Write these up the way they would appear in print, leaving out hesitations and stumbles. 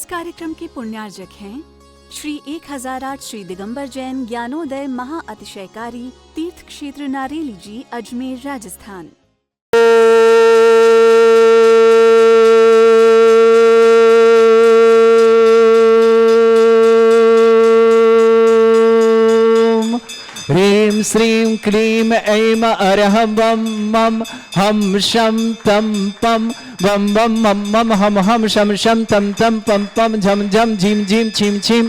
कार्यक्रम के पुण्यार्जक हैं श्री 1008 श्री दिगंबर जैन ज्ञानोदय महाअतिशयकारी तीर्थ क्षेत्र नारेली जी, अजमेर, राजस्थान। ह्रीं श्रीं क्लीं ऐं अरहं वं मं हम शं तं पं वं वं मं मं हम हम शं शं तं तं पं पं झं झं झीं झीं छीं छीं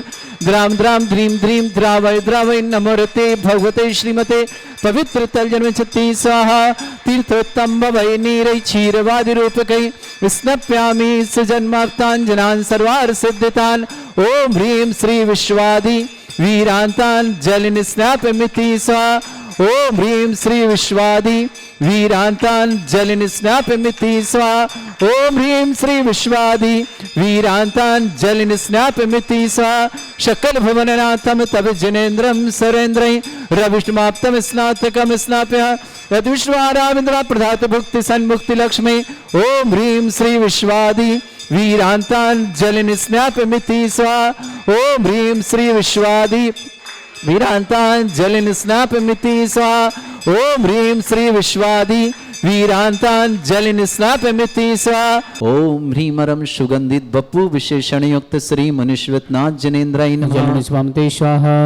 द्रां द्रां द्रीं द्रीं द्रावय द्रावय नमोरते भगवते श्रीमते पवित्र तलजन्मचति स्वाहा। तीर्थोत्तम भवै नीरै क्षीरवादि रूपकै स्नप्यामि सुजन्माप्ताञ्जनान् सर्वार्थ सिद्धितान्। ओम ह्रीं श्री विश्वादि वीरांतान जलिन स्नापमिति स्वाहा। ओम ह्रीं श्री विश्वादि वीरांतान जलिन स्नापमिति स्वाहा। ओम ह्रीं श्री विश्वादि वीरांतान जलिन स्नापमिति स्वाहा। शकल भुवननाथम तब जनेन्द्रम सरेन्द्रै रविष्टमाप्तम स्नातकम स्नाप्य यद विश्वाराविंद्रा प्रधात भुक्ति सन्मुक्ति लक्ष्मी। ओम ह्रीं श्री विश्वादि वीरांतान जलिन स्नापमिति स्वाहा। ओम ह्रीं श्री विश्वादि वीरांतान जलिन स्नापमिति स्वाहा। ओम ह्रीं श्री विश्वादि वीरांतान जलिन स्नापमिति स्वाहा। ओम ह्रीमरम सुगंधित बपु विशेषण युक्त श्री मनुष्यवतनाथ जनेन्द्राय नमः स्वाहा।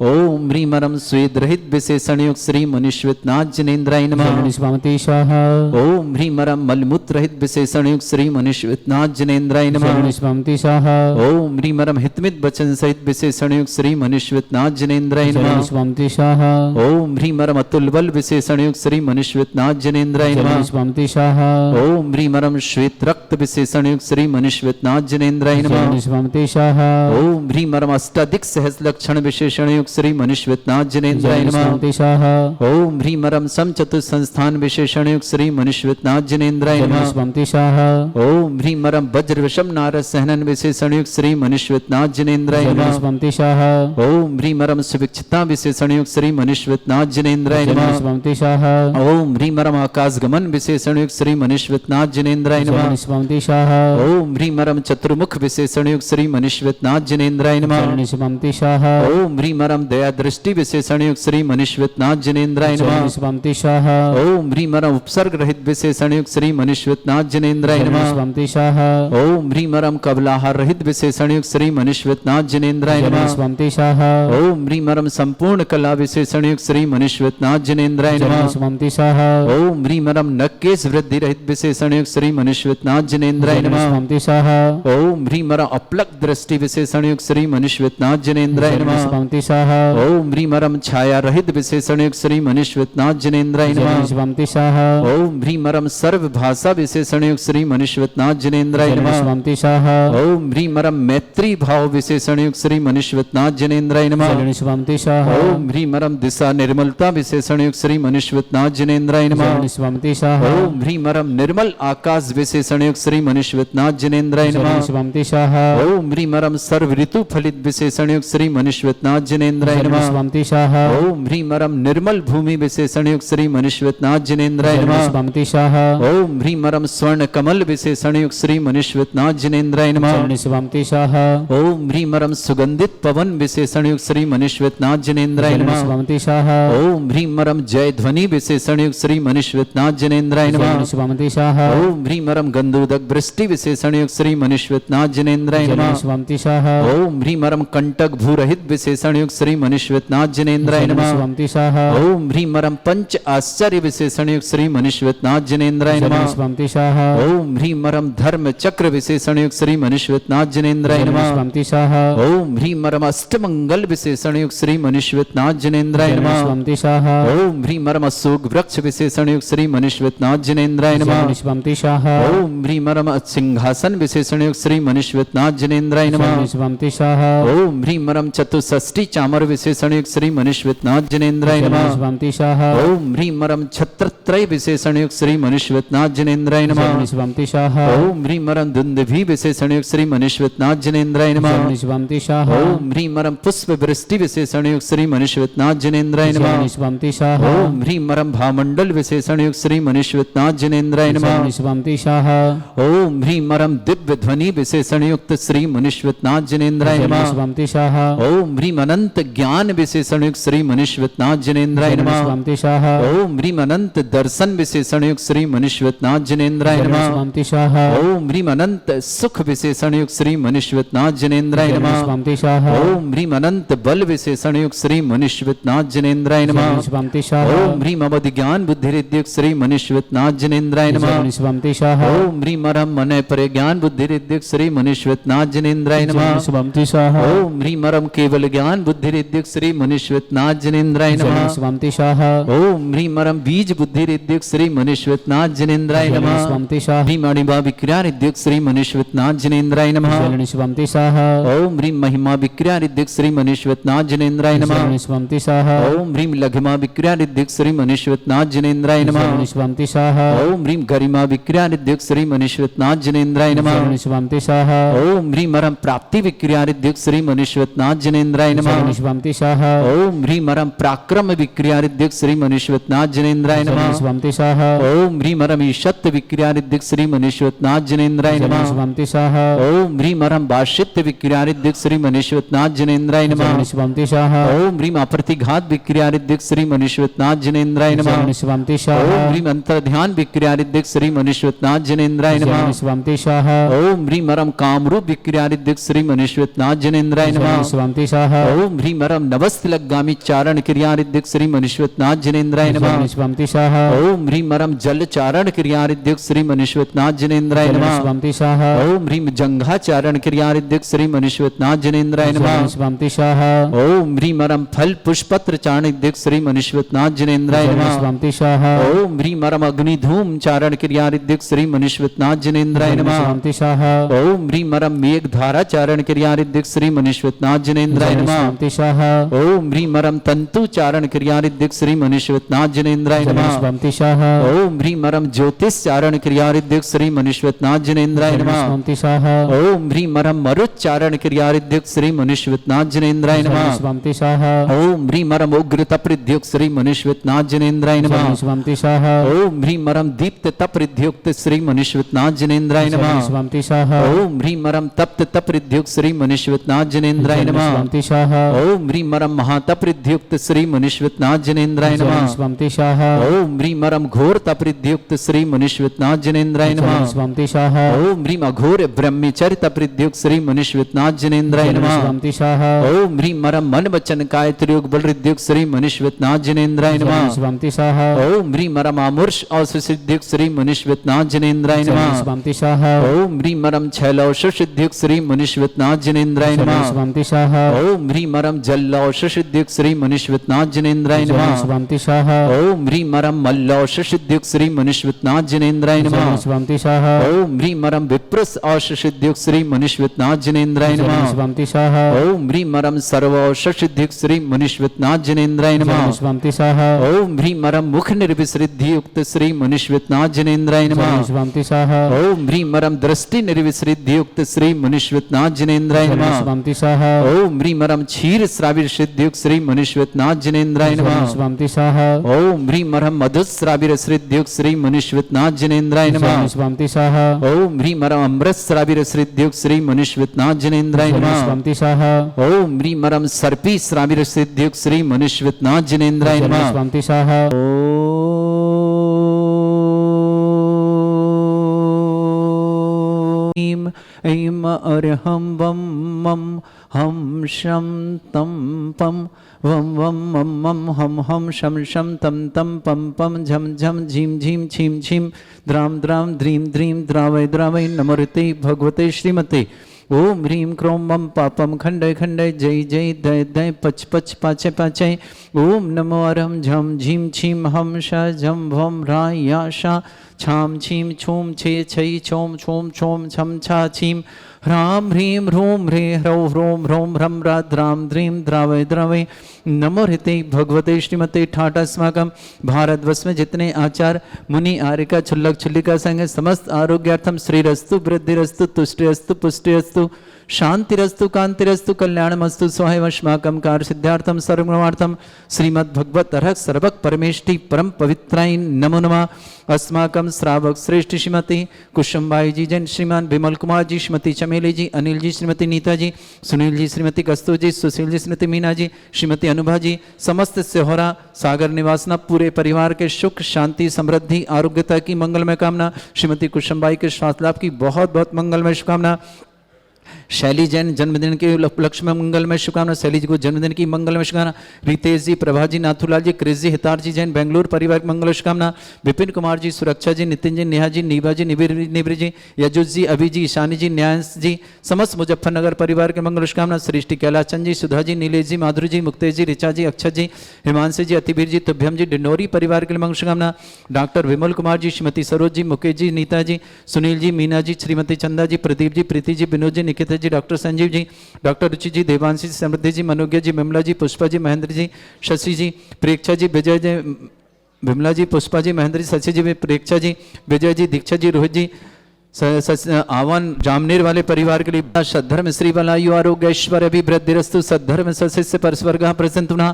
ओम ह्रीमरम स्वेद रहित विशेषण युक्त श्री मनुष्यवतनाथ जनेन्द्राय नमः स्वाहा। ओम ह्रीमरम मलमूत्र रहित विशेषण युक्त श्री मनुष्यवतनाथ जनेन्द्राय नमः स्वाहा। ओम ह्रीमरम हितमित वचन सहित विशेषण युक्त श्री मनुष्यवतनाथ जनेन्द्राय नमः स्वाहा। ओम ह्रीमरम अतुल बल विशेषण युक्त श्री मनुष्यवतनाथ जनेन्द्राय नमः स्वाहा। ओम ह्रीमरम श्वेत रक्त विशेषण युक्त श्री मनुष्यवतनाथ जनेन्द्राय नमः स्वाहा। ओम ह्रीमरम अष्टाधिक सहस लक्षण विशेषण श्री मनुष्यवतनाथ जनेन्द्राय नमः। ओम ह्रीमरम सम चतुर संस्थान विशेषण युक्त श्री मनुष्यवतनाथ जनेन्द्राय नमः। ओम ह्रीमरम वज्र विषम नारद सहनन विशेषण युक्त श्री मनुष्यवतनाथ जनेन्द्राय नमः। ओम ह्रीमरम सुविक्षता विशेषण युक्त श्री मनुष्यवतनाथ जनेन्द्राय नमः। ओम ह्रीमरम आकाश गमन विशेषण युक्त श्री मनुष्यवतनाथ जनेन्द्राय नमः। ओम ह्रीमरम चतुर्मुख विशेषण युक्त श्री मनुष्यवतनाथ जनेन्द्राय नमः। ओम ह्रीमरम दया दृष्टि विशेषण युक्त श्री मनुष्यवतनाथ जनेन्द्राय नमः। ओम ह्रीमरम उपसर्ग रहित विशेषण युक्त श्री मनुष्यवतनाथ जनेन्द्राय नमः। ओम ह्रीमरम कबलाहार रहित विशेषण युक्त श्री मनुष्यवतनाथ जनेन्द्राय नमः। ओम ह्रीमरम संपूर्ण कला विशेषण युक्त श्री मनुष्यवतनाथ जनेन्द्राय नमः। ओम ह्रीमरम नक्केश वृद्धि रहित विशेषण युक्त श्री मनुष्यवतनाथ जनेन्द्राय नमः। ओम ह्रीमरम अपलक दृष्टि विशेषण युक्त श्री मनुष्यवतनाथ जनेन्द्राय नमः। ओम ह्रीमरम छाया रहित विशेषण युक्त श्री मनुष्यवतनाथ जनेन्द्राय नमः। ओम ह्रीमरम सर्व भाषा विशेषण युक्त श्री मनुष्यवतनाथ जनेन्द्राय नमः। ओम ह्रीमरम मैत्री भाव विशेषण युक्त श्री मनुष्यवतनाथ जनेन्द्राय नमः। ओम ह्रीमरम दिशा निर्मलता विशेषण युक्त श्री मनुष्यवतनाथ जनेन्द्राय नमः। ओम ह्रीमरम निर्मल आकाश विशेषण युक्त श्री मनुष्यवतनाथ जनेन्द्राय नमः। ओम ह्रीमरम सर्व ऋतु फलित विशेषण युक्त श्री मनुष्यवतनाथ जनेन्द्राय नमः। ओम ह्रीमरम निर्मल भूमि विशेषण युक्त श्री मनुष्यवतनाथ जनेन्द्राय नमः। ओम ह्रीमरम स्वर्ण कमल विशेषण युक्त श्री मनुष्यवतनाथ जनेन्द्राय नमः। ओम ह्रीमरम सुगंधित पवन विशेषण युक्त श्री मनुष्यवतनाथ जनेन्द्राय नमः। ओम ह्रीमरम जय ध्वनि विशेषण युक्त श्री मनुष्यवतनाथ जनेन्द्राय नमः। ओम ह्रीमरम गंधोदक वृष्टि विशेषण युक्त श्री मनुष्यवतनाथ जनेन्द्राय नमः। ओम ह्रीमरम कंटक भूरहित विशेषण युक्त श्री मनुष्यवतनाथ जनेन्द्राय नमः। ओम ह्रीमरम पंच आश्चर्य विशेषण युक्त श्री मनुष्यवतनाथ जनेन्द्राय नमः। ओम ह्रीमरम धर्म चक्र विशेषण युक्त श्री मनुष्यवतनाथ जनेन्द्राय नमः। ओम ह्रीमरम अष्टमंगल विशेषण युक्त श्री मनुष्यवतनाथ जनेन्द्राय नमः। ओम ह्रीमरम अशोक वृक्ष विशेषण युक्त श्री मनुष्यवतनाथ जनेन्द्राय नमः। ओम ह्रीमरम सिंहासन विशेषण युक्त श्री मनुष्यवतनाथ जनेन्द्राय नमः। ओम ह्रीमरम चतुष्षष्टि चाम चामर विशेषण युक्त श्री मनुष्यनाथ जनेन्द्राय नमः। शिवंतिशाः ओम ह्रीं मरम छत्रत्रय विशेषण युक्त श्री मनुष्यनाथ जनेन्द्राय नमः। शिवंतिशाः ओम ह्रीं मरम दुंदुभि विशेषण युक्त श्री मनुष्यनाथ जनेन्द्राय नमः। शिवंतिशाः ओम ह्रीं मरम पुष्प वृष्टि विशेषण युक्त श्री मनुष्यनाथ जनेन्द्राय नमः। शिवंतिशाः ओम ह्रीं मरम भामंडल विशेषण युक्त श्री मनुष्यनाथ जनेन्द्राय नमः। शिवंतिशाः ओम ह्रीं मरम दिव्य ध्वनि विशेषण युक्त श्री मनुष्यनाथ जनेन्द्राय नमः। शिवंतिशाः ओम ह्रीं अनंत ज्ञान विशेषण युक्त श्री मनुष्यनाथ जनेन्द्राय नमः। शिवंतिशाः ओम ह्रीं अनंत दर्शन विशेषण युक्त श्री मनुष्यनाथ जनेन्द्राय नमः। शिवंतिशाः ओम ह्रीं अनंत सुख विशेषण युक्त श्री मनुष्यनाथ जनेन्द्राय नमः। शिवंतिशाः ओम ह्रीं अनंत बल विशेषण युक्त श्री मनुष्यनाथ जनेन्द्राय नमः। शिवंतिशाः ओम ह्रीं अवधि ज्ञान बुद्धि रिद्युक्त श्री मनुष्यनाथ जनेन्द्राय नमः। शिवंतिशाः ओम ह्रीं मरम मन पर ज्ञान बुद्धि रिद्युक्त श्री मनुष्यनाथ जनेन्द्राय नमः। शिवंतिशाः ओम ह्रीं मरम केवल ज्ञान बुद्धि रिद्युक्त श्री मनुष्यनाथ जनेन्द्राय नमः। शिवंतिशाः ओम ह्रीं मरम बीज बुद्धि रिद्युक्त श्री मनुष्यनाथ जनेन्द्राय नमः। शिवंतिशाः ह्रीं मणिमा विक्रिया रिद्युक्त श्री मनुष्यनाथ जनेन्द्राय नमः। शिवंतिशाः ओम ह्रीं महिमा विक्रिया रिद्युक्त श्री मनुष्यनाथ जनेन्द्राय नमः। शिवंतिशाः ओम ह्रीं लघिमा विक्रिया रिद्युक्त श्री मनुष्यनाथ जनेन्द्राय नमः। शिवंतिशाः ओम ह्रीं गरिमा विक्रिया रिद्युक्त श्री मनुष्यनाथ जनेन्द्राय नमः। शिवंतिशाः ओम ह्रीं मरम प्राप्ति विक्रिया रिद्युक्त श्री मनुष्यनाथ जनेन्द्राय नमः। शिवंतिशाः ओम ह्रीं मरम पराक्रम विक्रिया रिद्युक्त श्री मनुष्यनाथ जनेन्द्राय नमः। शिवंतिशाः ओम ह्रीं मरम ईशत्व विक्रिया रिद्युक्त श्री मनुष्यनाथ जनेन्द्राय नमः। शिवंतिशाः ओम ह्रीं मरम भाष्यत्व विक्रिया रिद्युक्त श्री मनुष्यनाथ जनेन्द्राय नमः। शिवंतिशाः ओम ह्रीं अप्रतिघात विक्रिया रिद्युक्त श्री मनुष्यनाथ जनेन्द्राय नमः। शिवंतिशाः ओम ह्रीं अंतर्ध्यान विक्रिया रिद्युक्त श्री मनुष्यनाथ जनेन्द्राय नमः। शिवंतिशाः ओम ह्रीं मरम कामरूप विक्रिया रिद्युक्त श्री मनुष्यनाथ जनेन्द्राय नमः। शिवंतिशाः ओम ह्रीं मरम नवस्तिलगामी चारण क्रिया रिद्युक्त श्री मनुष्यनाथ जनेन्द्राय नमः। शिवंतिशाः ओम ह्रीं मरम जल चारण क्रिया रिद्युक्त श्री मनुष्यनाथ जनेन्द्राय नमः। शिवंतिशाः ओम ह्रीं जंघा चारण क्रिया रिद्युक्त श्री मनुष्यनाथ जनेन्द्राय नमः। शिवंतिशाः ओम ह्रीं मरम फल पुष्पत्र चारण रिद्युक्त श्री मनुष्यनाथ जनेन्द्राय नमः। शिवंतिशाः ओम ह्रीं मरम अग्नि धूम चारण क्रिया रिद्युक्त श्री मनुष्यनाथ जनेन्द्राय नमः। शिवंतिशाः ओम ह्रीं मरम मेघ धारा चारण क्रिया रिद्युक्त श्री मनुष्यनाथ जनेन्द्राय नमः। शिवंतिशाः ओम ह्रीं मरम तंतु चारण क्रिया रिद्युक्त श्री मनुष्यनाथ जनेन्द्राय नमः। शिवंतिशाः ओम ह्रीं मरम ज्योतिष चारण क्रिया रिद्युक्त श्री मनुष्यनाथ जनेन्द्राय नमः। शिवंतिशाः ओम ह्रीं मरम मरुच्चारण क्रिया रिद्युक्त श्री मनुष्यनाथ जनेन्द्राय नमः। शिवंतिशाः ओम ह्रीं मरम उग्र तप रिद्युक्त श्री मनुष्यनाथ जनेन्द्राय नमः। शिवंतिशाः ओम ह्रीं मरम दीप्त तप रिद्युक्त श्री मनुष्यनाथ जनेन्द्राय नमः। शिवंतिशाः ओम ह्रीं मरम तप्त तप रिद्युक्त श्री मनुष्यनाथ जनेन्द्राय नमः। शिवंतिशाः ओम ह्रीं मरम महातप रिद्युक्त श्री मनुष्यनाथ जनेन्द्राय नमः। शिवंतिशाः ओम ह्रीं मरम घोर तप रिद्युक्त श्री मनुष्यनाथ जनेन्द्राय नमः। शिवंतिशाः ओम ह्रीं अघोर ब्रह्मचर्य तप रिद्युक्त श्री मनुष्यनाथ जनेन्द्राय नमः। शिवंतिशाः ओम ह्रीं मरम मन वचन काय त्रियोग बल रिद्युक्त श्री मनुष्यनाथ जनेन्द्राय नमः। शिवंतिशाः ओम ह्रीं मरम आमुर्ष औषधिद्युक्त श्री मनुष्यनाथ जनेन्द्राय नमः। शिवंतिशाः ओम ह्रीं मरम छैलौषधिद्युक्त श्री मनुष्यनाथ जनेन्द्राय नमः। शिवंतिशाः ओम ह्रीं मरम जल्लौषधिद्युक्त श्री मनुष्यनाथ जनेन्द्राय नमः। शिवंतिशाः ओम ह्रीं मरम मल्लौषधिद्युक्त श्री मनुष्यनाथ जनेन्द्राय नमः। शिवंतिशाः ओम ह्रीं मरम विप्रस औषधिद्युक्त श्री मनुष्यनाथ जनेन्द्राय नमः। शिवंतिशाः ओम ह्रीं मरम सर्वौषधिद्युक्त श्री मनुष्यनाथ जनेन्द्राय नमः। शिवंतिशाः ओम ह्रीं मरम मुख निर्विसृद्धियुक्त श्री मनुष्यनाथ जनेन्द्राय नमः। शिवंतिशाः ओम ह्रीं मरम दृष्टि निर्विसृद्धियुक्त श्री मनुष्यनाथ जनेन्द्राय नमः। शिवंतिशाः ओम ह्रीं मरम क्षीर श्राविर सिद्धियुक्त श्री मनुष्यनाथ जनेन्द्राय नमः। शिवंतिशाः ओम ह्रीं मरम मधुश्राविर सिद्धियुक्त श्री मनुष्यनाथ जनेन्द्राय नमः। शिवंतिशाः ओम ह्रीं मरम अमृत श्राविर सिद्धियुक्त श्री मनुष्यनाथ जनेन्द्राय नमः। शिवंतिशाः ओम ह्रीं मरम सर्पी श्राविर सिद्धियुक्त श्री मनुष्यनाथ जनेन्द्राय नमः। शिवंतिशाः ओम ऐम अरहम वम मम हम शम तम पम वम वम मम मम हम हम शम शम तम तम पम पम झम झम झीम झीम छीम छीम द्राम द्राम द्रीम द्रीम द्रावय द्रावय नमोते भगवते श्रीमते। ओम ह्रीं क्रों मम पापम खंडय खंडय जय जय दय दय पच पच पाचय पाचय। ओम नमो अरहम झम झीम छीम हम श झम भम रा या शा छाम छीम छूम छे छई छोम छोम छोम छम छा छीम ह्रां ह्रीं ह्रूं ह्रे ह्रौं ह्रों ह्रौं ह्रं द्रां द्रीं द्रावय द्रवय। नमो ऋते भगवते श्रीमते ठाट अस्माकं भारतवर्ष में जितने आचार मुनि आर्यका छुल्लक छुल्लिका संघ है, समस्त आरोग्यार्थम श्रीरस्तु वृद्धिरस्तु तुष्टिरस्तु पुष्टिरस्तु शांतिरस्तु कांतिरस्तु कल्याणमस्तु स्वाहेवश्माकं कार्य सिद्धार्थम सर्वगुणार्थम श्रीमद्भगवत अर्हक सर्वक परमेष्टि परम पवित्राय नमो नमः। अस्माकं श्रावक श्रेष्ठ श्रीमती कुसुमबाई जी जैन, श्रीमान विमल कुमार जी, श्रीमती चमेली जी, अनिल जी, श्रीमती नीता जी, सुनील जी, श्रीमती कस्तूर जी, सुशील जी, श्रीमती मीना जी, श्रीमती अनुभा जी, समस्त सेहोरा सागर निवासना पूरे परिवार के सुख शांति समृद्धि आरोग्यता की मंगलमय कामना। श्रीमती कुसुमबाई के स्वास्थ्य लाभ की बहुत बहुत मंगलमय शुभकामना। शैली जैन जन्मदिन के उपलक्ष्य में मंगलमय शुभकामना। शैली जी को जन्मदिन की मंगलमय शुभकामना। रितेश जी, प्रभा जी, नाथूलाल जी, क्रिस जी, हितार जी जैन बेंगलुरु परिवार की मंगल शुभकामना। विपिन कुमार जी, सुरक्षा जी, नितिन जी, नेहा जी, नीबा जी, निबिर जी, यजुज जी, अभि जी, ईशानी जी, न्यायांश जी, समस्त मुजफ्फरनगर परिवार के मंगल शुभकामना। सृष्टि कैलाशचंद जी, सुधा जी, नीलेश जी, माधुरी जी, मुक्तेश जी, ऋचा जी, अक्षत जी, हिमांशु जी, अतिवीर जी, तुभ्यम जी, डिंडोरी परिवार के लिए मंगल शुभकामना। डॉक्टर विमल कुमार जी, श्रीमती सरोज जी, मुकेश जी, नीता जी, सुनील जी, मीना जी, श्रीमती चंदा जी, प्रदीप जी, प्रीति जी, विनोद जी, निकिता जी, डॉक्टर संजीव जी, डॉक्टर रुचि जी, देवांशी जी, समृद्धि जी, मनोज्ञ जी, विमला जी, पुष्पा जी, महेंद्र जी, शशि जी, प्रेक्षा जी, विजय जी, विमला जी, पुष्पा जी, महेंद्र जी, शशि जी, प्रेक्षा जी, विजय जी, दीक्षा जी, रोहित जी, आवन जामनेर वाले परिवार के लिए सद्धर्म श्री बलायु आरोग्य ऐश्वर्य अभिवृद्धिरस्तु सद्धर्म सशिष्य परस्वर्ग प्रसन्ना।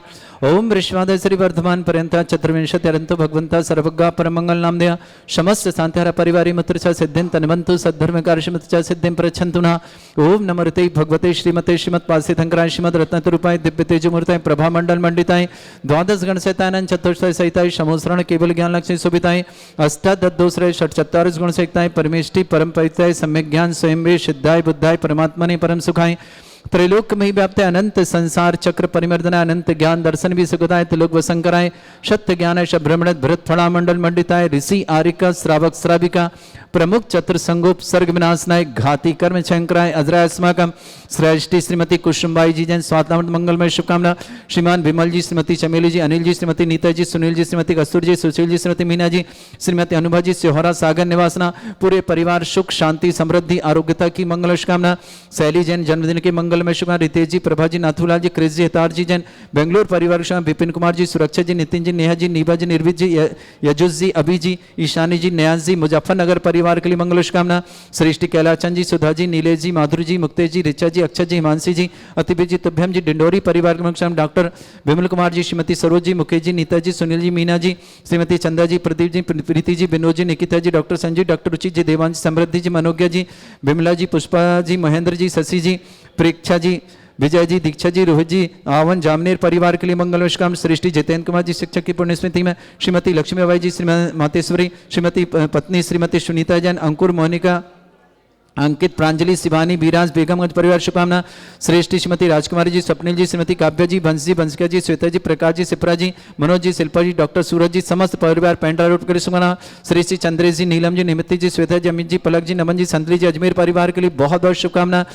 ओम विश्वादय श्री वर्धमान पर्यंता चतुर्विंशत्यरंतो भगवंता सर्वज्ञ परमंगल नामधेय समस्त शांतिहारा परिवारी मुत्र सिद्धिं तन्वन्तु सद्धर्म कार्यशमत सिद्धिं प्रच्छन्तु न। ओम नमोते भगवते श्रीमते श्रीमत्पासितंकराय श्रीमद रत्नतरूपाय दिव्य तेजमूर्ताय प्रभा मंडल मंडिताय द्वादश गण सहिताय चतुष्टय सहिताय समोसरण केवल ज्ञान लक्ष्मी सुभिताय अष्टादशोसरे षट्चत्वारिश गुण सहिताय परमेष्टि परम पवित्राय सम्यक ज्ञान स्वयं वे सिद्धाय बुद्धाय परमात्मने परम सुखाय त्रैलोक में व्याप्त अनंत संसार चक्र परिमर्दनाय अनंत ज्ञान दर्शन भी सुखदाय त्रिलोक वसंकराय सत्य ज्ञान भ्रमण भरत फड़ा मंडल मंडिताय ऋषि आरिका श्रावक श्राविका प्रमुख चतुर संगोप सर्ग विनाशनाय घाती कर्म शंकराय अजराय अस्माकम श्रेष्ठी श्रीमती कुसुमबाई जी जैन स्वातनामत मंगलमय शुभकामना। श्रीमान विमल जी, श्रीमती चमेली जी, अनिल जी, श्रीमती नीता जी, सुनील जी, श्रीमती कस्तूर जी, सुशील जी, श्रीमती मीना जी, श्रीमती अनुभा जी, सेहोरा सागर निवासना पूरे परिवार सुख शांति समृद्धि आरोग्यता की मंगल शुभकामना। शैली जैन जन्मदिन की मंगलमय शुभकामना। रितेश जी, प्रभा जी, नाथूलाल जी, क्रिस जी, हितार जी जैन बेंगलुरु परिवार शुभकामना। विपिन कुमार जी, सुरक्षा जी, नितिन जी, नेहा जी, नीबा जी, निर्वित जी, यजुज जी, अभि जी, ईशानी जी, न्यास जी, मुजफ्फरनगर परिवार के लिए मंगल शुभकामना। सृष्टि कैलाचंद जी, सुधा जी, नीलेश जी, माधुरी जी, मुक्तेश जी, ऋचा जी, अक्षत जी, हिमांशी जी, अतिवीर जी, तुभ्यम जी, डिंडोरी परिवार के मंगल। डॉक्टर विमल कुमार जी, श्रीमती सरोज जी, मुकेश जी, नीता जी, सुनील जी, मीना जी, श्रीमती चंदा जी, प्रदीप जी, प्रीति जी, विनोद जी, निकिता जी, डॉक्टर संजीव, डॉक्टर रुचि जी, देवांश, समृद्धि जी, मनोज्ञ जी, विमला जी, पुष्पा जी, महेंद्र जी, शशि जी, प्रेक्षा जी, विजय जी, दीक्षा जी, रोहित जी, आवन जामनेर परिवार के लिए मंगल शुभकामना। सृष्टि जितेंद्र कुमार जी, शिक्षक की पुण्य स्मृति में श्रीमती लक्ष्मी बाई जी, श्रीमती मातेश्वरी, श्रीमती पत्नी श्रीमती सुनीता जैन, अंकुर, मोनिका, अंकित, प्रांजलि, शिवानी, बीराज, बेगमगंज परिवार शुभकामना। श्रेष्ठी श्रीमती राजकुमारी जी, स्वप्निल जी, श्रीमती काव्या जी, बंश जी, बंशिका जी, श्वेता जी, प्रकाश जी, सिप्रा जी, मनोज जी, शिल्पा जी, डॉक्टर सूरज जी, समस्त परिवार पेंड्रा रोड के लिए शुभकामना। श्रेष्ठी चंद्रेश जी, नीलम जी, निमित्ति जी, श्वेता जी, अमित जी, पलक जी, नमन जी, संतली जी, अजमेर परिवार के लिए बहुत बहुत शुभकामना।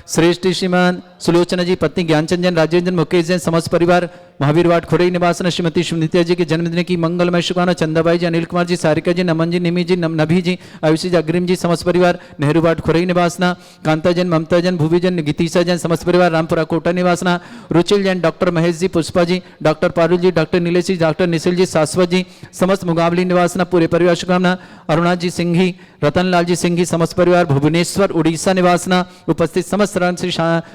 श्रेष्ठ श्रीमान सुलोचना जी, पत्नी ज्ञानचंद जैन, राजेंद्र जैन, मुकेश जैन, समस्त परिवार महावीर वाट खुरई निवासन। श्रीमती सुनीता जी के जन्मदिन की मंगलमय शुभकामना। चंदाबाई जी, अनिल कुमार जी, सारिका जी, नमन जी, निमी जी, नभी जी, आयुषी जी, अग्रिम जी, समस्त परिवार नेहरू वाट खुरई निवासना। कांता जैन, ममता जैन, भूवि जैन, गीतीसा जैन, समस्त परिवार रामपुरा कोटा निवासना। रुचिल जैन, डॉक्टर महेश जी, पुष्पा जी, डॉक्टर पारुल जी, डॉक्टर नीलेश जी, डॉक्टर निशिल जी, शाश्वत जी, समस्त मुगावली निवासना पूरे परिवार शुभकामना। अरुणा जी सिंघी, रतनलाल जी सिंघी, समस्त परिवार भुवनेश्वर उड़ीसा निवासना। उपस्थित समस्त श्री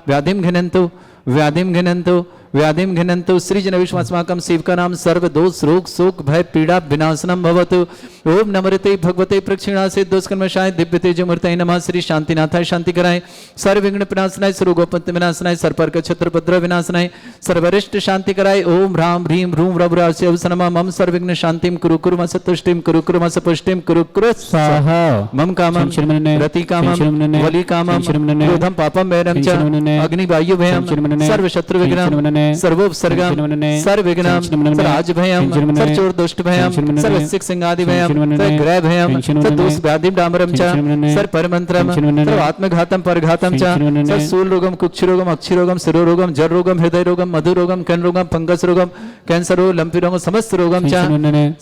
व्याधिम घिनंतु व्याधिम घिनंतु व्याधिम घिनंतु सृजन विश्वास्माकं सेवका नाम सर्व दोष रोग शोक भय पीड़ा विनाशनम भवतु। ओम नमोते भगवते प्रक्षिणा से दोषकर्मशाय दिव्य तेजमूर्तये नमः। श्री शांतिनाथाय शांति कराय, सर्व विघ्न विनाशनाय, सर्वगोपत्य विनाशनाय, सर्पर्क छत्रपद्र विनाशनाय, सर्वरिष्ट शांति कराय। ओम ह्रां ह्रीं ह्रूं रवरास्य अवसनमा मम सर्वविघ्न शांतिं कुरु कुरु मस तुष्टिं कुरु कुरु मस पुष्टिं कुरु कुरु स्वाहा। मम कामं रति कामं वली कामं क्रोधं पापं वैरं च अग्नि वायु भयं सर्व शत्रु विघ्नं सर्वोपसर्गम सर्वविघ्नम सर्वराजभयम सर्वचोरदुष्टभयम सर्वसिक सिंहादिभयम सर्वग्रहभयम सर्वदोष व्याधिम डामरम च सर्वपरमंत्रम सर्वात्मघातम परघातम च सर्वशूलरोगम कुक्षरोगम अक्षरोगम शिरोरोगम जररोगम हृदयरोगम मधुरोगम कनरोगम फंगस रोगम कैंसर रोग लंपी रोगम समस्त रोगम च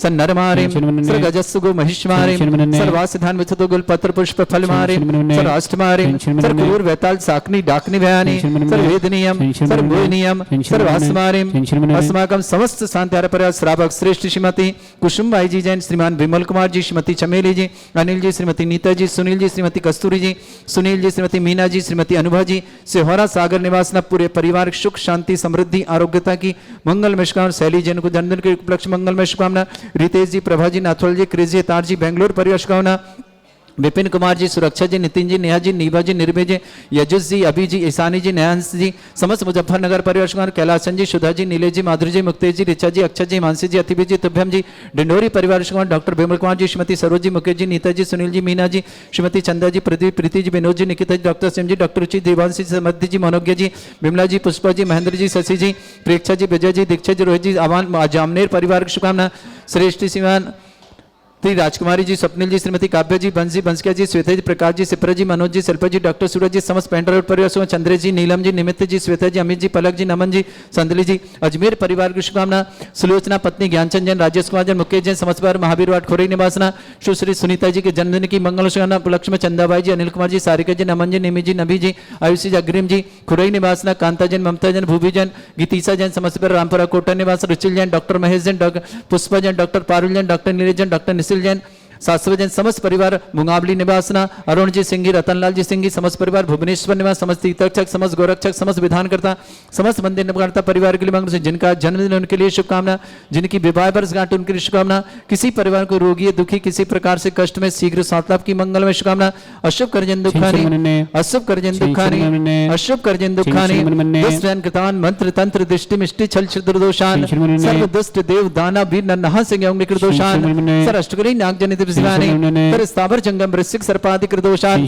सन्नरमारिम सर्वगजस्सुगो महिष्मारिम सर्वासिधान विचतो गुल पत्र पुष्प फलमारिम सर्वाष्टमारिम सर्वकूर वेताल साकनी डाकनी भयानी सर्ववेदनीयम सर्वभूनियम सर्वास्मारिम अस्माकम समस्त शांति पर श्रावक श्रेष्ठ श्रीमती कुसुमबाई जी जैन, श्रीमान विमल कुमार जी, श्रीमती चमेली जी, अनिल जी, श्रीमती नीता जी, सुनील जी, श्रीमती कस्तूरी जी, सुनील जी, श्रीमती मीना जी, श्रीमती अनुभा जी, सिहोरा सागर निवासना पूरे परिवार सुख शांति समृद्धि आरोग्यता की मंगल में शुभकामना। शैली जैन को जन्मदिन के उपलक्ष्य मंगल में शुभकामना। रितेश जी, प्रभा जी, नाथोल जी, क्रिस जी, तार जी, बेंगलुरु परिवार शुभकामना। विपिन कुमार जी, सुरक्षा जी, नितिन जी, नेहा जी, नीवा जी, निर्भय जी, यजुष जी, अभी जी, ईशानी जी, नयांश जी, समस्त मुजफ्फरनगर परिवार शुभकामना। कैलासन जी, सुधा जी, नीलेश जी, माधुरी जी, मुक्तेश जी, ऋचा जी, अक्षय जी, मानसी जी, अतिभी जी, तुभ्यम जी, डिंडोरी परिवार शुभकामना। डॉक्टर विमल कुमार जी, श्रीमती सरोज जी, मुकेश जी, नीता जी, सुनील जी, मीना जी, श्रीमती चंदा जी, पृथ्वी, प्रीति जी, विनोद जी, निकिता जी, डॉक्टर सिंह जी, डॉक्टर रुचि, देवांशी, समृद्धि जी, मनोज्ञ जी, विमला जी, पुष्पा जी, महेंद्र जी, शशि जी, प्रेक्षा जी, विजय जी, दीक्षा जी, रोहित जी, आवान जामनेर परिवार की शुभकामना। श्रेष्ठ श्रीमान श्री राजकुमारी जी, स्वप्निल जी, श्रीमती काव्य जी, बंसी बंसिया जी, श्वेता जी, प्रकाश जी, सिप्रा जी, मनोज जी, शिल्पा जी, डॉक्टर सूरज जी, समस्त पेंटर रोड परिवार, चंद्र जी, नीलम जी, निमित्त जी, श्वेता जी, अमित जी, पलक जी, नमन जी, संदली जी, अजमेर परिवार की शुभकामना। सुलोचना पत्नी ज्ञानचंद जैन, राजेश कुमार जैन, मुकेश जैन, समस्त परिवार महावीर वाट खोरई निवासना। सुश्री सुनीता जी के जन्मदिन की मंगल शुभकामना। उपलक्ष्य में चंदाबाई जी, अनिल कुमार जी, सारिका जी, नमन जी, निमी जी, नबी जी, आयुषी जी, अग्रिम जी, खुरई निवासना। कांता जैन, ममता जैन, भूवी जैन, गीतीसा जैन, समस्त परिवार रामपुरा कोटा निवास। Ruchil Jain, doctor Mahesh Jain, Pushpa Jain, doctor Parul Jain, doctor Neeraj Jain, doctor Nisil Jain, Shastra Jain, समस्त परिवार मुंगावली निवासना। अरुण जी सिंह, रतनलाल जी सिंह, समस्त परिवार भुवनेश्वर निवास। समस्त तीर्थक्षक, समस्त गोरक्षक, समस्त विधानकर्ता, समस्त मंदिर निवासकर्ता परिवार के लिए मंगल। जिनका जन्मदिन उनके लिए शुभकामना, जिनकी विवाह वर्षगांठ उनके लिए शुभकामना। किसी परिवार को रोगी दुखी किसी प्रकार से कष्ट में शीघ्र स्वास्थ्य लाभ की मंगल में शुभकामना। अशुभ करजन दुखानी, अशुभ करजन दुखानी, अशुभ करजन दुखानी, दुष्टन कृतान मंत्र तंत्र दृष्टि मिष्टि छल छिद्र दोषान, सर्व दुष्ट देव दाना वीर नन्हा सिंह निकृत दोषान, सर अष्टकरी नाग जनित सर स्थावर जंगम वृश्चिक सर्पादि कृदोषान,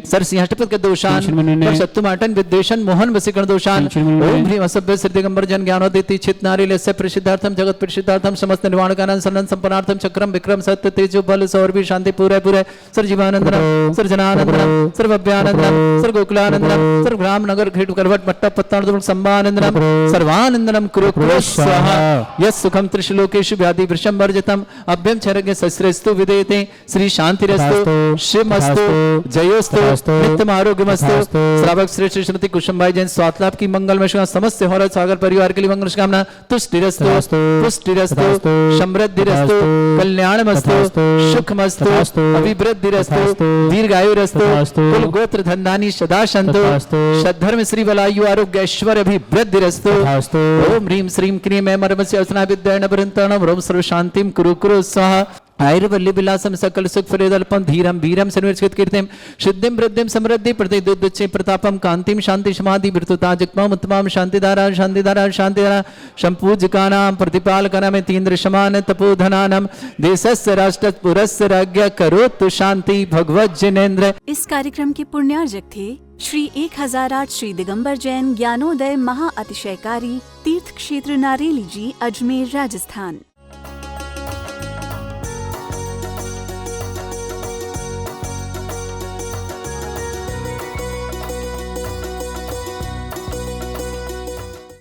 सर सिंहष्टपद के दोषान, सर शत्रुमाटन विद्वेषण मोहन वसीकरण दोषान। ओम ह्रीम असभ्य सिद्धि दिगंबर जन ज्ञानोदिति चित नारी लस्य प्रसिद्धार्थम जगत प्रसिद्धार्थम समस्त निर्वाण कानन सनन संपन्नार्थम चक्रम विक्रम सत्य तेजो बल सौरभि शांति पूरे पूरे सर जीवानंदनम सर जनानंदनम सर भव्यानंदनम सर गोकुलानंदनम सर ग्राम नगर घेट करवट मट्टा पत्तान संबानंदनम सर्वानंदनम कुरु कुरु स्वाहा। यस सुखम त्रिशलोकेषु व्याधि वृषम वर्जितम अभ्यम चरज्ञ सस्रेस्तु विदेते श्री शांतिरस्तु शिवमस्तु जयोस्तु नित्यम आरोग्यमस्तु। श्रावक श्रेष्ठ श्रीमती कुसुमबाई जैन स्वास्थ्य लाभ की मंगल में समस्त होरा सागर परिवार के लिए मंगल कामना। तुष्टिरस्तु पुष्टिरस्तु समृद्धिरस्तु कल्याणमस्तु सुखमस्तु अभिवृद्धिरस्तु दीर्घायुरस्तु कुल गोत्र धन्धानी सदा सन्तु सद्धर्म श्री बलायु आरोग्य ऐश्वर्य अभिवृद्धिरस्तु। ओम ह्रीम श्रीम क्रीम ऐं मर्मस्य असना विद्या नवरंतणम रोम सर्व शांतिम कुरु कुरु स्वाहा। आयुर्वल्ली विलासम सकल सुख फरेदल्पम धीरम वीरम सर्वस्कृत कीर्तिम सिद्धिम वृद्धिम समृद्धि प्रतिदुच्चे प्रतापम कांतिम शांति समाधि वृतुता जगमाम उत्तमाम शांतिधारा शांतिधारा शांतिधारा संपूजकानाम प्रतिपालकानाम तीन्द्र समान तपोधनानाम देशस्य राष्ट्र पुरस्य राज्ञ करोतु शांति भगवत जिनेन्द्र। इस कार्यक्रम के पुण्यार्जक थे श्री 1008 श्री दिगंबर जैन ज्ञानोदय महा अतिशयकारी तीर्थ क्षेत्र नारेली जी, अजमेर, राजस्थान।